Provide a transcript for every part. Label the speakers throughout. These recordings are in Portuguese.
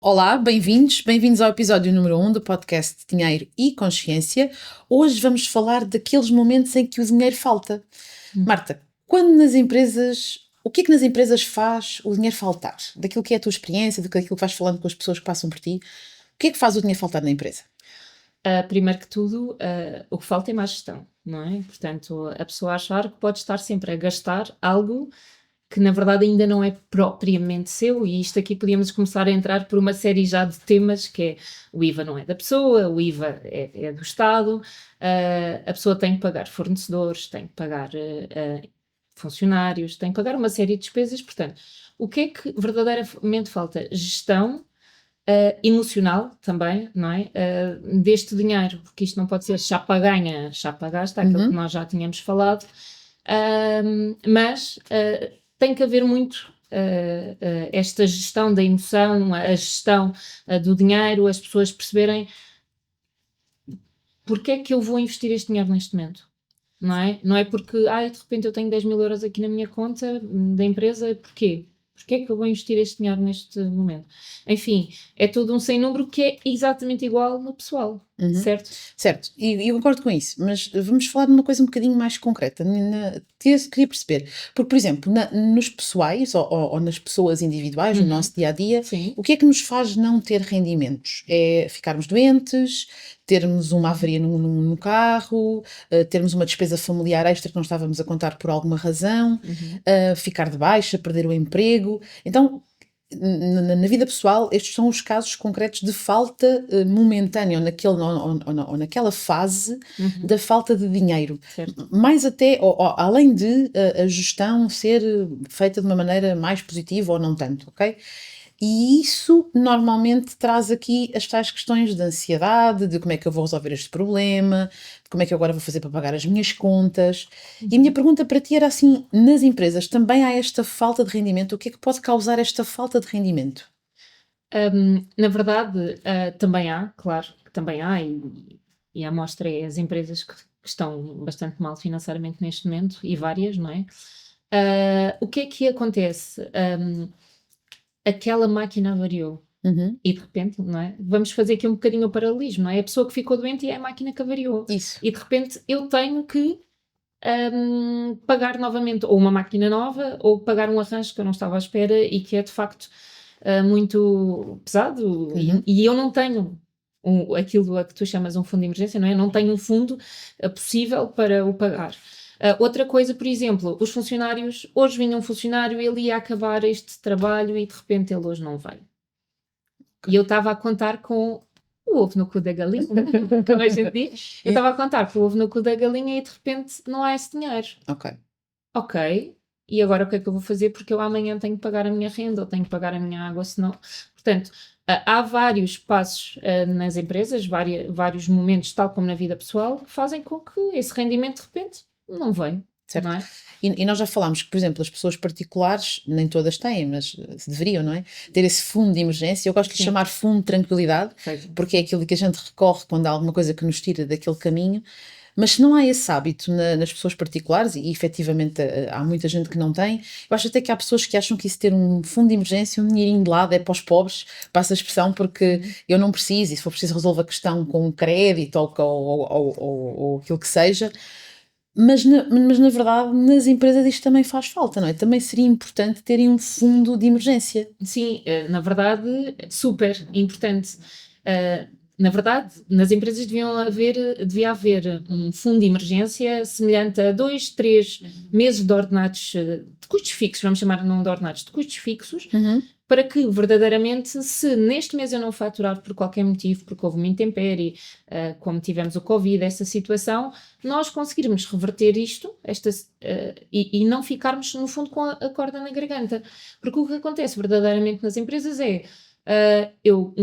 Speaker 1: Olá, bem-vindos ao episódio número 1 do podcast Dinheiro e Consciência. Hoje vamos falar daqueles momentos em que o dinheiro falta. Marta, o que é que nas empresas faz o dinheiro faltar? Daquilo que é a tua experiência, daquilo que vais falando com as pessoas que passam por ti, o que é que faz o dinheiro faltar na empresa?
Speaker 2: Primeiro que tudo, o que falta é má gestão, não é? Portanto, a pessoa achar que pode estar sempre a gastar algo que na verdade ainda não é propriamente seu, e isto aqui podíamos começar a entrar por uma série já de temas, que é o IVA não é da pessoa, o IVA é do Estado, a pessoa tem que pagar fornecedores, tem que pagar funcionários, tem que pagar uma série de despesas. Portanto, o que é que verdadeiramente falta? Gestão emocional também, não é? Deste dinheiro, porque isto não pode ser chapa ganha, chapa gasta, aquilo que nós já tínhamos falado, mas tem que haver muito esta gestão da emoção, a gestão do dinheiro, as pessoas perceberem porque é que eu vou investir este dinheiro neste momento. Não é? Não é porque, de repente eu tenho 10 mil euros aqui na minha conta da empresa, porquê? Porquê é que eu vou investir este dinheiro neste momento? Enfim, é todo um sem número que é exatamente igual no pessoal, certo?
Speaker 1: Certo, e eu concordo com isso, mas vamos falar de uma coisa um bocadinho mais concreta. Queria perceber, porque, por exemplo, nos pessoais ou nas pessoas individuais, no nosso dia a dia,
Speaker 2: Sim.
Speaker 1: o que é que nos faz não ter rendimentos? É ficarmos doentes, termos uma avaria no carro, termos uma despesa familiar extra que não estávamos a contar por alguma razão, ficar de baixa, perder o emprego. Então, na vida pessoal, estes são os casos concretos de falta momentânea ou naquela fase da falta de dinheiro.
Speaker 2: Certo.
Speaker 1: Mais até, além de a gestão ser feita de uma maneira mais positiva ou não tanto, ok? E isso normalmente traz aqui as tais questões de ansiedade, de como é que eu vou resolver este problema, de como é que eu agora vou fazer para pagar as minhas contas. E a minha pergunta para ti era assim, nas empresas também há esta falta de rendimento? O que é que pode causar esta falta de rendimento?
Speaker 2: Na verdade, também há, claro, que também há, e a amostra é as empresas que estão bastante mal financeiramente neste momento, e várias, não é? O que é que acontece? Aquela máquina avariou. E de repente, não é? Vamos fazer aqui um bocadinho o paralelismo, não é? A pessoa que ficou doente e é a máquina que avariou.
Speaker 1: Isso.
Speaker 2: E de repente eu tenho que pagar novamente ou uma máquina nova ou pagar um arranjo que eu não estava à espera e que é de facto muito pesado, e eu não tenho aquilo a que tu chamas um fundo de emergência, não é? Não tenho um fundo possível para o pagar. Outra coisa, por exemplo, os funcionários, hoje vinha um funcionário, ele ia acabar este trabalho e de repente ele hoje não veio. E eu estava a contar com o ovo no cu da galinha, como a gente diz. Eu estava a contar com o ovo no cu da galinha e de repente não há esse dinheiro.
Speaker 1: Ok.
Speaker 2: Ok, e agora o que é que eu vou fazer? Porque eu amanhã tenho que pagar a minha renda ou tenho que pagar a minha água, senão. Portanto, há vários passos nas empresas, vários momentos, tal como na vida pessoal, que fazem com que esse rendimento de repente não venha.
Speaker 1: Certo.
Speaker 2: Não é?
Speaker 1: E nós já falámos que, por exemplo, as pessoas particulares, nem todas têm, mas deveriam, não é? Ter esse fundo de emergência. Eu gosto de lhe chamar fundo de tranquilidade, porque é aquilo que a gente recorre quando há alguma coisa que nos tira daquele caminho. Mas se não há esse hábito nas pessoas particulares, e efetivamente há muita gente que não tem, eu acho até que há pessoas que acham que isso ter um fundo de emergência, um dinheirinho de lado, é para os pobres, passa a expressão, porque eu não preciso, e se for preciso resolver a questão com um crédito ou aquilo que seja. Mas na verdade, nas empresas isto também faz falta, não é? Também seria importante terem um fundo de emergência.
Speaker 2: Sim, na verdade, super importante. Na verdade, nas empresas devia haver um fundo de emergência semelhante a 2, 3 meses de ordenados, de custos fixos, vamos chamar não de ordenados, de custos fixos, para que verdadeiramente, se neste mês eu não faturar por qualquer motivo, porque houve uma intempérie, como tivemos o Covid, essa situação, nós conseguirmos reverter isto e não ficarmos, no fundo, com a corda na garganta. Porque o que acontece verdadeiramente nas empresas é eu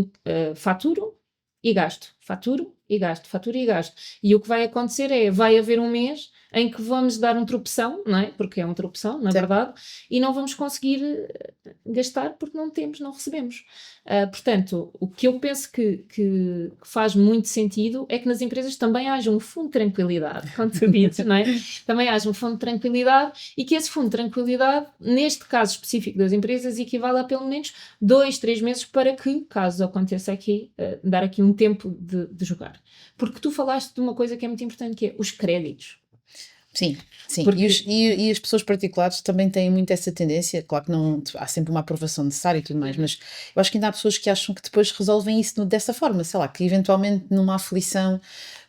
Speaker 2: faturo e gasto, faturo e gasto, faturo e gasto. E o que vai acontecer é, vai haver um mês em que vamos dar um tropeção, não é? Porque é um tropeção, na verdade, e não vamos conseguir gastar porque não temos, não recebemos. Portanto, o que eu penso que faz muito sentido é que nas empresas também haja um fundo de tranquilidade, como tu dizes, não é? Também haja um fundo de tranquilidade e que esse fundo de tranquilidade, neste caso específico das empresas, equivale a pelo menos 2, 3 meses para que, caso aconteça aqui, dar aqui um tempo de jogar. Porque tu falaste de uma coisa que é muito importante, que é os créditos.
Speaker 1: Sim, sim.
Speaker 2: Porque...
Speaker 1: E as pessoas particulares também têm muito essa tendência, claro que não há sempre uma aprovação necessária e tudo mais, mas eu acho que ainda há pessoas que acham que depois resolvem isso dessa forma, sei lá, que eventualmente numa aflição.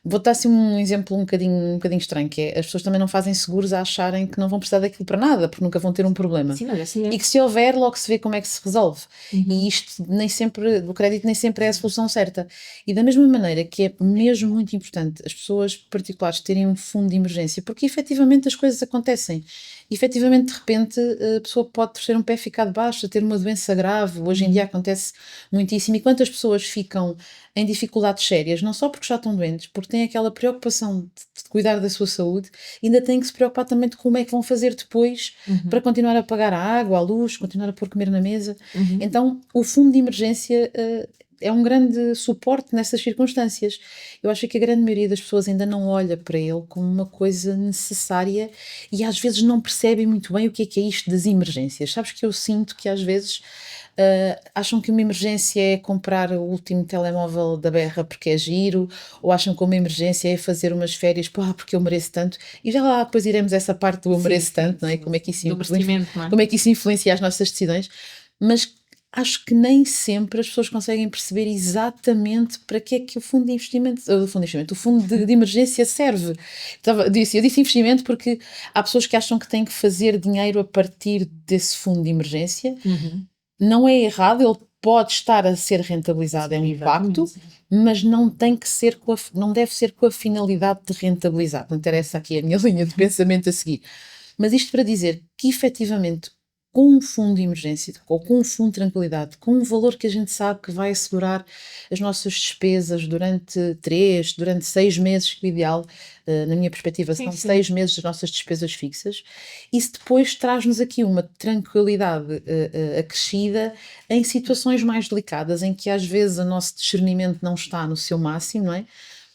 Speaker 1: Vou dar assim um exemplo um bocadinho estranho, que é as pessoas também não fazem seguros a acharem que não vão precisar daquilo para nada, porque nunca vão ter um problema.
Speaker 2: Sim, mas assim é.
Speaker 1: E que se houver, logo se vê como é que se resolve. E isto nem sempre, o crédito nem sempre é a solução certa. E da mesma maneira que é mesmo muito importante as pessoas particulares terem um fundo de emergência, porque efetivamente as coisas acontecem. E efetivamente, de repente, a pessoa pode torcer um pé, ficar de baixo, ter uma doença grave. Hoje em dia acontece muitíssimo. E quantas pessoas ficam em dificuldades sérias, não só porque já estão doentes, porque têm aquela preocupação de cuidar da sua saúde, ainda têm que se preocupar também de como é que vão fazer depois para continuar a pagar a água, a luz, continuar a pôr comer na mesa. Então, o fundo de emergência é um grande suporte nessas circunstâncias. Eu acho que a grande maioria das pessoas ainda não olha para ele como uma coisa necessária e às vezes não percebem muito bem o que é isto das emergências. Sabes que eu sinto que às vezes acham que uma emergência é comprar o último telemóvel da berra porque é giro, ou acham que uma emergência é fazer umas férias porque eu mereço tanto, e já lá depois iremos a essa parte do eu mereço tanto, não é? Como é que isso como é que isso influencia as nossas decisões, mas acho que nem sempre as pessoas conseguem perceber exatamente para que é que o fundo de investimento, o fundo de emergência serve. Eu disse investimento porque há pessoas que acham que têm que fazer dinheiro a partir desse fundo de emergência. Não é errado, ele pode estar a ser rentabilizado, é um impacto, mas não tem que ser não deve ser com a finalidade de rentabilizar. Não interessa aqui a minha linha de pensamento a seguir. Mas isto para dizer que efetivamente com um fundo de emergência ou com um fundo de tranquilidade, com um valor que a gente sabe que vai assegurar as nossas despesas durante 6 meses, que o ideal, na minha perspectiva, são 6 meses das nossas despesas fixas, isso depois traz-nos aqui uma tranquilidade acrescida em situações mais delicadas, em que às vezes o nosso discernimento não está no seu máximo, não é?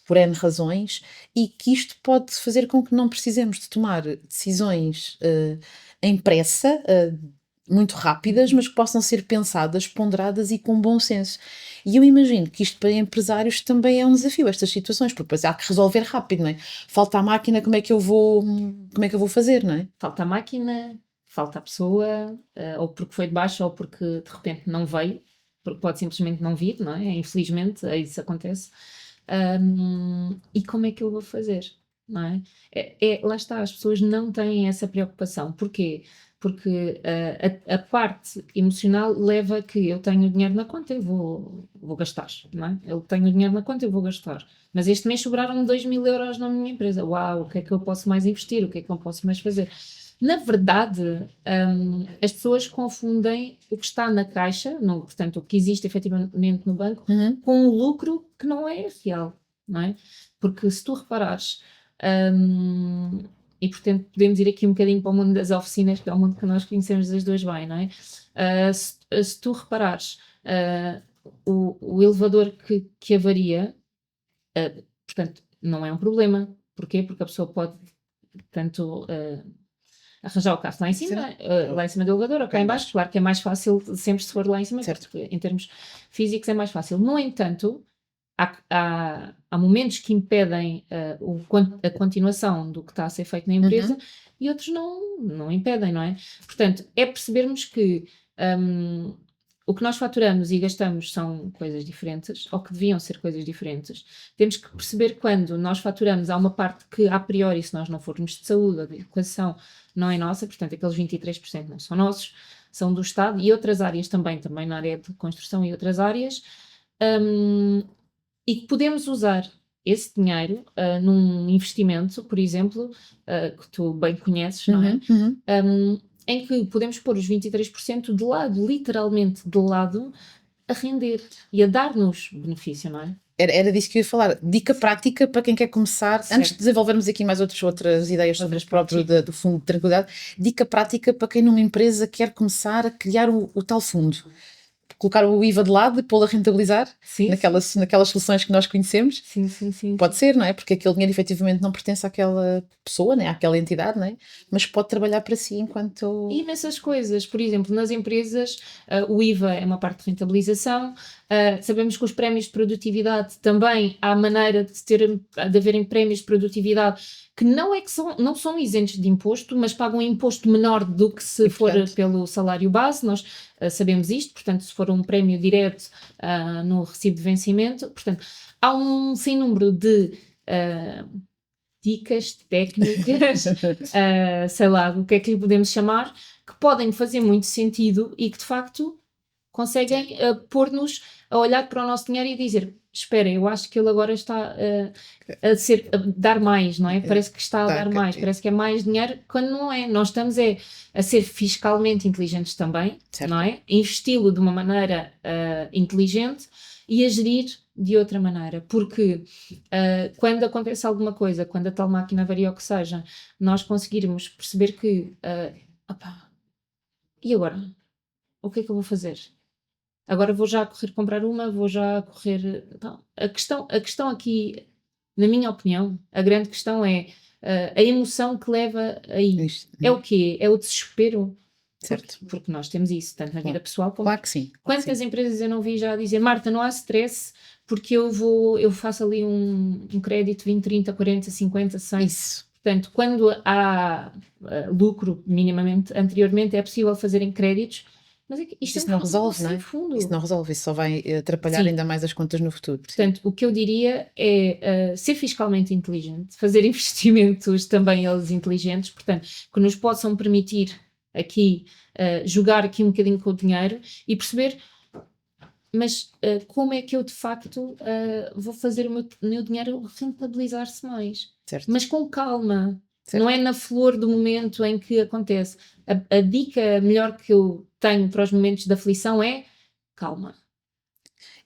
Speaker 1: Por N razões, e que isto pode fazer com que não precisemos de tomar decisões em pressa, muito rápidas, mas que possam ser pensadas, ponderadas e com bom senso. E eu imagino que isto para empresários também é um desafio, estas situações, porque depois há que resolver rápido, não é? Falta a máquina, como é que eu vou fazer, não é?
Speaker 2: Falta a máquina, falta a pessoa, ou porque foi de baixo, ou porque de repente não veio, porque pode simplesmente não vir, não é? Infelizmente, isso acontece. E como é que eu vou fazer? Não é? Lá está, as pessoas não têm essa preocupação. Porquê? Porque a parte emocional leva a que eu tenho dinheiro na conta, eu vou gastar, não é? Eu tenho dinheiro na conta, eu vou gastar. Mas este mês sobraram 2.000 euros na minha empresa. Uau, o que é que eu posso mais investir? O que é que eu posso mais fazer? Na verdade, as pessoas confundem o que está na caixa, portanto, o que existe efetivamente no banco, com um lucro que não é real, não é? Porque se tu reparares, e portanto podemos ir aqui um bocadinho para o mundo das oficinas, que é o mundo que nós conhecemos as duas bem, não é? Se tu reparares, o elevador que avaria, portanto, não é um problema. Porquê? Porque a pessoa pode, portanto, arranjar o carro lá em cima, lá em cima do elevador, ou cá em baixo. Claro que é mais fácil sempre se for lá em cima, porque em termos físicos é mais fácil. No entanto, há momentos que impedem a continuação do que está a ser feito na empresa e outros não impedem, não é? Portanto, é percebermos que o que nós faturamos e gastamos são coisas diferentes, ou que deviam ser coisas diferentes. Temos que perceber quando nós faturamos, há uma parte que, a priori, se nós não formos de saúde ou de educação, não é nossa, portanto, aqueles 23% não são nossos, são do Estado, e outras áreas também na área de construção e outras áreas, e que podemos usar esse dinheiro num investimento, por exemplo, que tu bem conheces, não é? Em que podemos pôr os 23% de lado, literalmente de lado, a render e a dar-nos benefício, não é?
Speaker 1: Era disso que eu ia falar. Dica prática para quem quer começar,
Speaker 2: Certo.
Speaker 1: antes de desenvolvermos aqui mais outras ideias sobre
Speaker 2: Outras
Speaker 1: as próprias
Speaker 2: práticas.
Speaker 1: do fundo de tranquilidade, dica prática para quem numa empresa quer começar a criar o tal fundo. Colocar o IVA de lado e pô-lo a rentabilizar
Speaker 2: Sim,
Speaker 1: naquelas soluções que nós conhecemos.
Speaker 2: sim.
Speaker 1: Pode ser, não é? Porque aquele dinheiro efetivamente não pertence àquela pessoa, né? Àquela entidade, não é? Mas pode trabalhar para si enquanto...
Speaker 2: E imensas coisas, por exemplo, nas empresas, o IVA é uma parte de rentabilização, sabemos que os prémios de produtividade também há maneira de haverem prémios de produtividade que não são isentos de imposto, mas pagam um imposto menor do que se for pelo salário base, nós sabemos isto, portanto, se for um prémio direto no recibo de vencimento, portanto, há um sem número de dicas, técnicas, sei lá, o que é que lhe podemos chamar, que podem fazer muito sentido e que de facto conseguem pôr-nos a olhar para o nosso dinheiro e dizer: espera, eu acho que ele agora está a dar mais, não é? Parece que está a dar mais, parece que é mais dinheiro, quando não é. Nós estamos a ser fiscalmente inteligentes também,
Speaker 1: Certo.
Speaker 2: não é? Investi-lo de uma maneira inteligente e a gerir de outra maneira, porque quando acontece alguma coisa, quando a tal máquina varia ou que seja, nós conseguirmos perceber que opá, e agora? O que é que eu vou fazer? Agora vou já correr comprar uma, vou já correr... Pá, a questão aqui, na minha opinião, a grande questão é a emoção que leva aí.
Speaker 1: Isto.
Speaker 2: É o quê? É o desespero.
Speaker 1: Certo.
Speaker 2: Porque nós temos isso, tanto na vida pessoal como...
Speaker 1: Claro que sim.
Speaker 2: Quantas empresas eu não vi já dizer: Marta, não há stress, porque eu faço ali um crédito 20, 30, 40, 50, 100.
Speaker 1: Isso.
Speaker 2: Portanto, quando há lucro minimamente anteriormente, é possível fazerem créditos, mas isto
Speaker 1: Isso não resolve, não é?
Speaker 2: fundo.
Speaker 1: Isso não resolve, isso só vai atrapalhar
Speaker 2: Sim.
Speaker 1: ainda mais as contas no futuro.
Speaker 2: Portanto, o que eu diria é ser fiscalmente inteligente, fazer investimentos também eles inteligentes, portanto, que nos possam permitir aqui jogar aqui um bocadinho com o dinheiro e perceber, mas como é que eu de facto vou fazer o meu dinheiro rentabilizar-se mais?
Speaker 1: Certo.
Speaker 2: Mas com calma.
Speaker 1: Certo.
Speaker 2: Não é na flor do momento em que acontece. A dica melhor que eu tenho para os momentos de aflição é calma.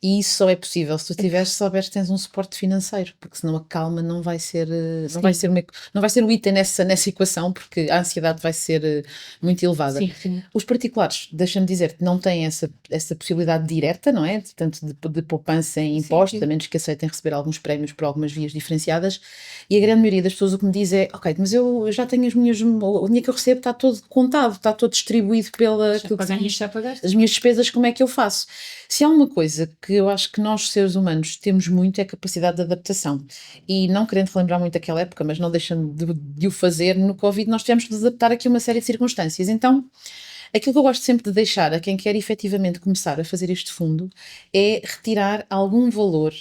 Speaker 1: E isso só é possível se tu souberes que tens um suporte financeiro, porque senão a calma não vai ser, não vai ser o item nessa equação, porque a ansiedade vai ser muito elevada.
Speaker 2: Sim.
Speaker 1: Os particulares, deixa-me dizer, não têm essa possibilidade direta, não é? Tanto de poupança em impostos, a menos que aceitem receber alguns prémios por algumas vias diferenciadas, e a grande maioria das pessoas o que me diz é: ok, mas eu já tenho o dinheiro que eu recebo está todo contado, está todo distribuído as minhas despesas, como é que eu faço? Se há uma coisa que eu acho que nós, seres humanos, temos muito, é a capacidade de adaptação. E não querendo relembrar muito aquela época, mas não deixando de o fazer, no Covid nós tivemos de nos adaptar aqui a uma série de circunstâncias. Então, aquilo que eu gosto sempre de deixar a quem quer efetivamente começar a fazer este fundo é retirar algum valor,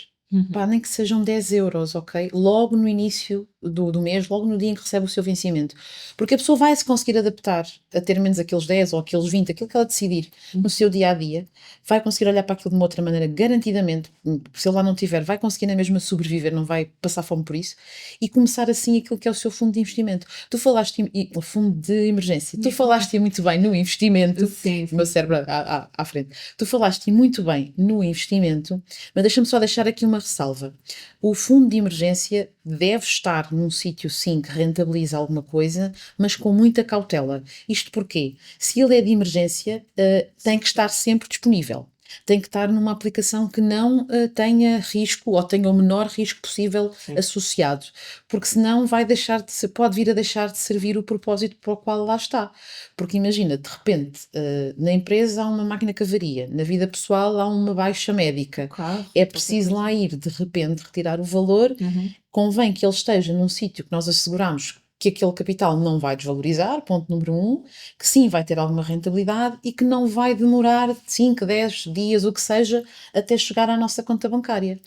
Speaker 1: pá, nem que sejam 10 euros, ok? Logo no início do mês, logo no dia em que recebe o seu vencimento. Porque a pessoa vai se conseguir adaptar a ter menos aqueles 10 ou aqueles 20, aquilo que ela decidir no seu dia-a-dia, vai conseguir olhar para aquilo de uma outra maneira, garantidamente, se ele lá não tiver, vai conseguir na mesma sobreviver, não vai passar fome por isso, e começar assim aquilo que é o seu fundo de investimento. Tu falaste, o fundo de emergência, tu falaste muito bem no investimento,
Speaker 2: Sim.
Speaker 1: o meu cérebro à frente, tu falaste muito bem no investimento, mas deixa-me só deixar aqui uma ressalva. O fundo de emergência deve estar num sítio, sim, que rentabiliza alguma coisa, mas com muita cautela. Isto porquê? Se ele é de emergência, tem que estar sempre disponível. Tem que estar numa aplicação que não tenha risco ou tenha o menor risco possível associado, porque senão pode vir a deixar de servir o propósito para o qual lá está. Porque imagina, de repente, na empresa há uma máquina que avaria, na vida pessoal há uma baixa médica, é preciso lá ir, de repente, retirar o valor, convém que ele esteja num sítio que nós asseguramos que aquele capital não vai desvalorizar, ponto número 1, que sim vai ter alguma rentabilidade e que não vai demorar 5, 10 dias, o que seja, até chegar à nossa conta bancária.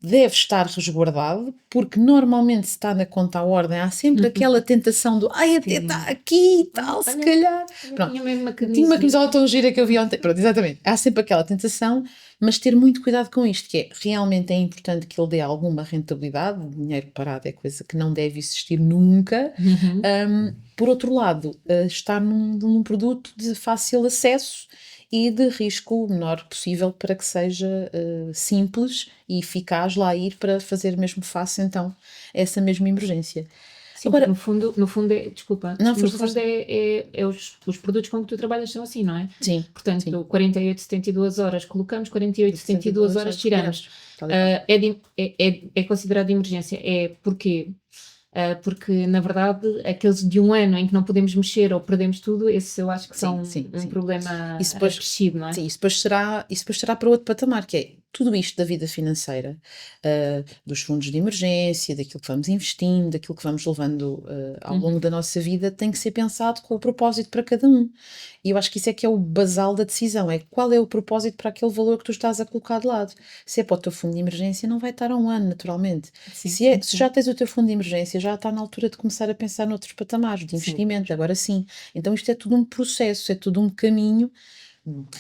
Speaker 1: Deve estar resguardado, porque normalmente se está na conta à ordem, há sempre aquela tentação do até está aqui e tal, se calhar. Pronto.
Speaker 2: Tinha mesmo uma
Speaker 1: Tinha uma camisola tão gira que eu vi ontem. Pronto, exatamente. Há sempre aquela tentação, mas ter muito cuidado com isto, que é realmente é importante que ele dê alguma rentabilidade. O dinheiro parado é coisa que não deve existir nunca. Por outro lado, estar num produto de fácil acesso e de risco o menor possível para que seja simples e eficaz lá ir para fazer mesmo face então essa mesma emergência.
Speaker 2: Sim,
Speaker 1: Agora,
Speaker 2: no fundo é, desculpa,
Speaker 1: não,
Speaker 2: no fundo é os produtos com que tu trabalhas são assim, não é?
Speaker 1: sim,
Speaker 2: Portanto,
Speaker 1: sim.
Speaker 2: 48, 72 horas colocamos, 48, 72 horas tiramos.
Speaker 1: Tal e qual.
Speaker 2: É considerado de emergência. Porque na verdade aqueles de um ano em que não podemos mexer ou perdemos tudo, esses eu acho que são
Speaker 1: sim.
Speaker 2: problema
Speaker 1: Isso depois,
Speaker 2: acrescido, não é?
Speaker 1: sim, isso depois será para outro patamar, que é tudo isto da vida financeira, dos fundos de emergência, daquilo que vamos investindo, daquilo que vamos levando ao longo da nossa vida, tem que ser pensado com o propósito para cada um. E eu acho que isso é que é o basal da decisão, é qual é o propósito para aquele valor que tu estás a colocar de lado. Se é para o teu fundo de emergência, não vai estar a um ano, naturalmente. Se já tens o teu fundo de emergência, já está na altura de começar a pensar noutros patamares de investimento, agora sim. Então isto é tudo um processo, é tudo um caminho,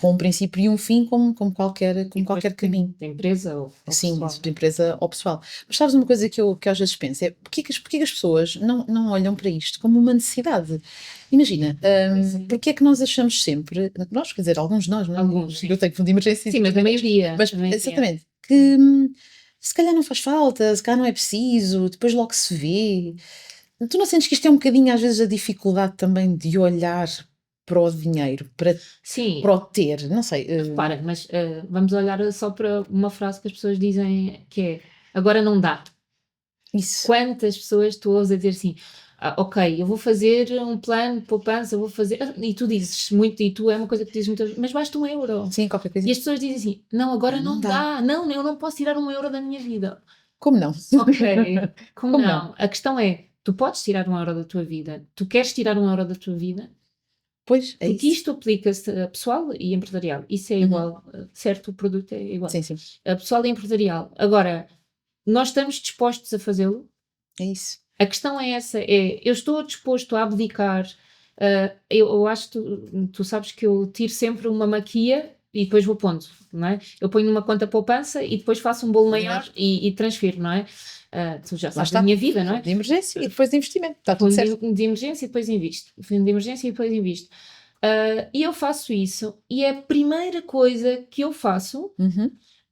Speaker 1: com um princípio e um fim, como qualquer caminho.
Speaker 2: Da empresa ou
Speaker 1: Sim,
Speaker 2: pessoal.
Speaker 1: de empresa ou pessoal. Mas sabes uma coisa que eu às vezes penso, é porquê que as pessoas não olham para isto como uma necessidade? Imagina, porque é que nós achamos sempre, nós, quer dizer, alguns de nós, não é?
Speaker 2: Alguns, sim.
Speaker 1: Eu tenho fundo de emergência.
Speaker 2: Sim, mas a maioria.
Speaker 1: Mas, exatamente, que se calhar não faz falta, se calhar não é preciso, depois logo se vê. Tu não sentes que isto é um bocadinho às vezes a dificuldade também de olhar para o dinheiro, para o ter, não sei.
Speaker 2: Repara, mas vamos olhar só para uma frase que as pessoas dizem que é agora não dá.
Speaker 1: Isso.
Speaker 2: Quantas pessoas tu ouves a dizer assim, ok, eu vou fazer um plano de poupança, eu vou fazer, e tu dizes muito, e tu é uma coisa que dizes muitas vezes, mas basta €1.
Speaker 1: Sim, qualquer coisa.
Speaker 2: E as pessoas dizem assim, não, agora não dá, não, eu não posso tirar €1 da minha vida.
Speaker 1: Como não?
Speaker 2: Ok, como não? A questão é, tu podes tirar €1 da tua vida, tu queres tirar €1 da tua vida?
Speaker 1: Pois, é
Speaker 2: Porque
Speaker 1: isso.
Speaker 2: isto aplica-se a pessoal e empresarial. Isso é igual, certo? O produto é igual.
Speaker 1: Sim, sim.
Speaker 2: A pessoal e empresarial. Agora, nós estamos dispostos a fazê-lo?
Speaker 1: É isso.
Speaker 2: A questão é essa, eu estou disposto a abdicar, eu acho que tu sabes que eu tiro sempre uma maquia e depois vou pondo, não é? Eu ponho numa conta poupança e depois faço um bolo maior e transfiro, não é? Tu já sabes da minha vida, não é?
Speaker 1: De emergência e depois de investimento, está tudo certo.
Speaker 2: De emergência e depois invisto. Fundo de emergência e depois invisto. E eu faço isso e é a primeira coisa que eu faço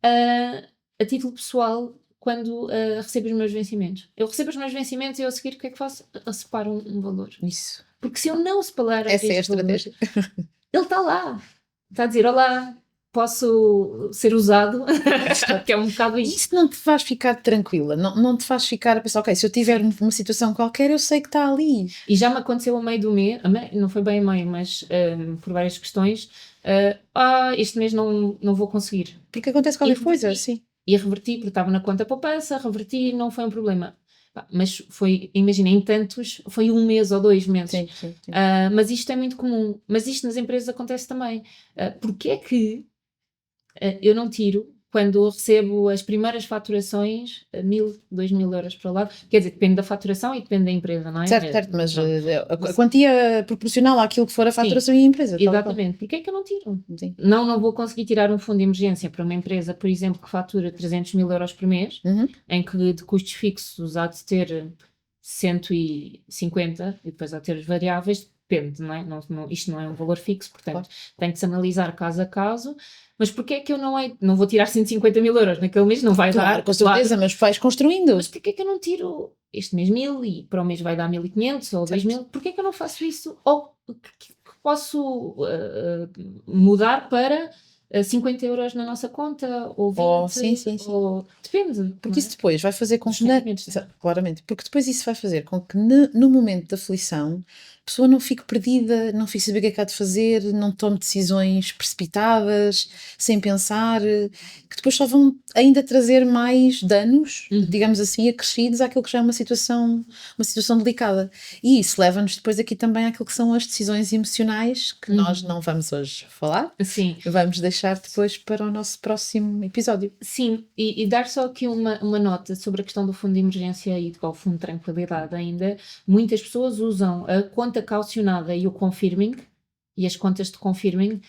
Speaker 2: a título pessoal quando recebo os meus vencimentos. Eu recebo os meus vencimentos e eu a seguir o que é que faço? Eu separo um valor.
Speaker 1: Isso.
Speaker 2: Porque se eu não separar
Speaker 1: Essa é a
Speaker 2: este valor,
Speaker 1: estratégia.
Speaker 2: ele está lá. Está a dizer, olá, posso ser usado, que é um bocado isso.
Speaker 1: Isso não te faz ficar tranquila, não te faz ficar a pensar, ok, se eu tiver uma situação qualquer, eu sei que está ali.
Speaker 2: E já me aconteceu a meio do mês, não foi bem a meio, mas por várias questões, este mês não vou conseguir.
Speaker 1: Porque acontece qualquer coisa, sim.
Speaker 2: E reverti, porque estava na conta poupança, reverti, não foi um problema. Mas foi, imagina, em tantos, foi 1 mês ou 2 meses.
Speaker 1: Sim.
Speaker 2: Mas isto é muito comum. Mas isto nas empresas acontece também. Porque é que eu não tiro, quando recebo as primeiras faturações, 1.000, 2.000 euros para o lado, quer dizer, depende da faturação e depende da empresa, não é?
Speaker 1: Certo, mas a quantia proporcional àquilo que for a faturação e a empresa.
Speaker 2: Exatamente. Porquê é que eu não tiro?
Speaker 1: Sim.
Speaker 2: Não vou conseguir tirar um fundo de emergência para uma empresa, por exemplo, que fatura 300.000 euros por mês, em que de custos fixos há de ter 150 e depois há de ter os variáveis, depende, não é? Isto não é um valor fixo, portanto, tem que se analisar caso a caso. Mas porquê é que eu não vou tirar 150.000 euros naquele mês? Não vai dar.
Speaker 1: Com certeza, mas vais construindo.
Speaker 2: Mas porquê é que eu não tiro este mês 1.000 e para o mês vai dar 1.500 ou 2.000? Porquê é que eu não faço isso? Ou que posso mudar para 50 euros na nossa conta ou 20?
Speaker 1: Sim.
Speaker 2: Ou, depende.
Speaker 1: Porque isso depois vai fazer com que... Claramente. Porque depois isso vai fazer com que no momento da aflição a pessoa não fique perdida, não fique saber o que é que há de fazer, não tome decisões precipitadas, sem pensar, que depois só vão ainda trazer mais danos, digamos assim, acrescidos àquilo que já é uma situação delicada. E isso leva-nos depois aqui também àquilo que são as decisões emocionais, que nós não vamos hoje falar.
Speaker 2: Sim.
Speaker 1: Vamos deixar depois para o nosso próximo episódio.
Speaker 2: Sim, e dar só aqui uma nota sobre a questão do fundo de emergência e do fundo de tranquilidade ainda. Muitas pessoas usam a conta caucionada e o confirming, e as contas de confirming,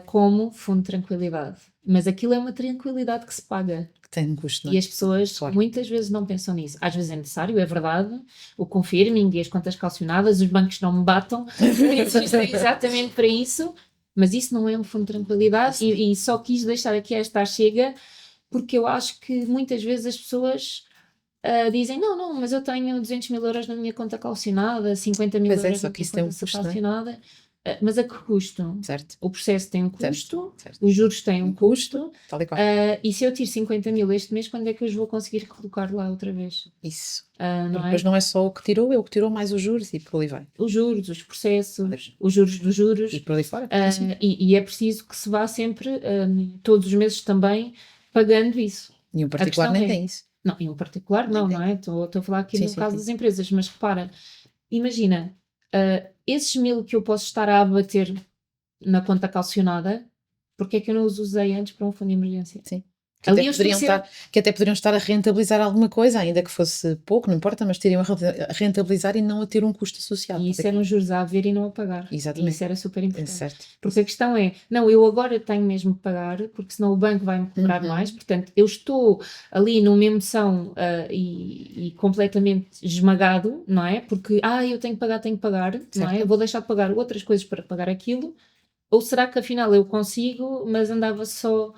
Speaker 2: como fundo de tranquilidade. Mas aquilo é uma tranquilidade que se paga.
Speaker 1: Que tem um custo, não é?
Speaker 2: E as pessoas muitas vezes não pensam nisso. Às vezes é necessário, é verdade, o confirming e as contas calcionadas, os bancos não me batam, existem exatamente para isso, Mas isso não é um fundo de tranquilidade e só quis deixar aqui esta chega, porque eu acho que muitas vezes as pessoas dizem, não, mas eu tenho 200 mil euros na minha conta calcionada, 50 mil euros na minha conta calcionada. Mas a que custo?
Speaker 1: Certo.
Speaker 2: O processo tem um custo,
Speaker 1: certo.
Speaker 2: Os juros têm um custo,
Speaker 1: tal e qual.
Speaker 2: E se eu tiro 50 mil este mês, quando é que eu os vou conseguir colocar lá outra vez?
Speaker 1: Isso.
Speaker 2: Não
Speaker 1: depois não é só o que tirou, é o que tirou mais os juros e por ali vai.
Speaker 2: Os juros, os processos, os juros dos juros.
Speaker 1: E por ali fora.
Speaker 2: E é preciso que se vá sempre, todos os meses também, pagando isso.
Speaker 1: E um particular nem tem isso.
Speaker 2: Não, em um particular não é? Estou a falar aqui no caso das empresas, mas repara, imagina, esses 1000 que eu posso estar a abater na conta calcionada, porque é que eu não os usei antes para um fundo de emergência?
Speaker 1: Sim. Que até poderiam estar a rentabilizar alguma coisa, ainda que fosse pouco, não importa, mas teriam a rentabilizar e não a ter um custo associado.
Speaker 2: E isso eram juros a haver e não a pagar.
Speaker 1: Exatamente.
Speaker 2: E isso era super importante.
Speaker 1: Certo.
Speaker 2: Porque a questão é, não, eu agora tenho mesmo que pagar, porque senão o banco vai-me cobrar mais, portanto, eu estou ali numa emoção e completamente esmagado, não é? Porque, eu tenho que pagar, certo. Não é? Eu vou deixar de pagar outras coisas para pagar aquilo, ou será que afinal eu consigo, mas andava só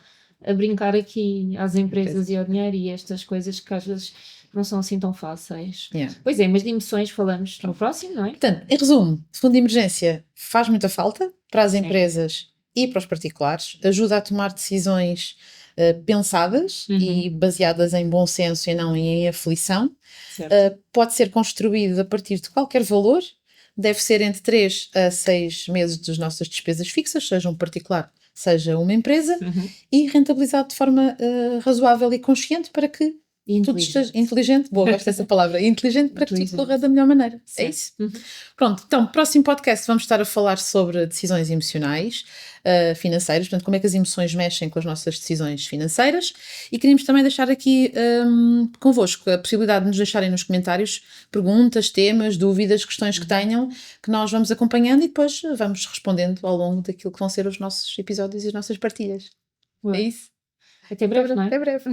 Speaker 2: a brincar aqui às empresas e ao dinheiro e estas coisas que às vezes não são assim tão fáceis. Pois é, mas de emoções falamos no próximo, não é?
Speaker 1: Portanto, em resumo, fundo de emergência faz muita falta para as empresas e para os particulares, ajuda a tomar decisões pensadas e baseadas em bom senso e não em aflição. Pode ser construído a partir de qualquer valor, deve ser entre 3 a 6 meses das nossas despesas fixas, seja um particular, seja uma empresa, e rentabilizado de forma razoável e consciente para que tudo esteja inteligente. Boa, gosto dessa palavra. Inteligente para que tudo corra da melhor maneira. Certo. É isso? Pronto, então, próximo podcast vamos estar a falar sobre decisões emocionais financeiras, portanto, como é que as emoções mexem com as nossas decisões financeiras, e queríamos também deixar aqui convosco a possibilidade de nos deixarem nos comentários perguntas, temas, dúvidas, questões que tenham, que nós vamos acompanhando e depois vamos respondendo ao longo daquilo que vão ser os nossos episódios e as nossas partilhas. É isso?
Speaker 2: Até breve, não é?
Speaker 1: Até breve.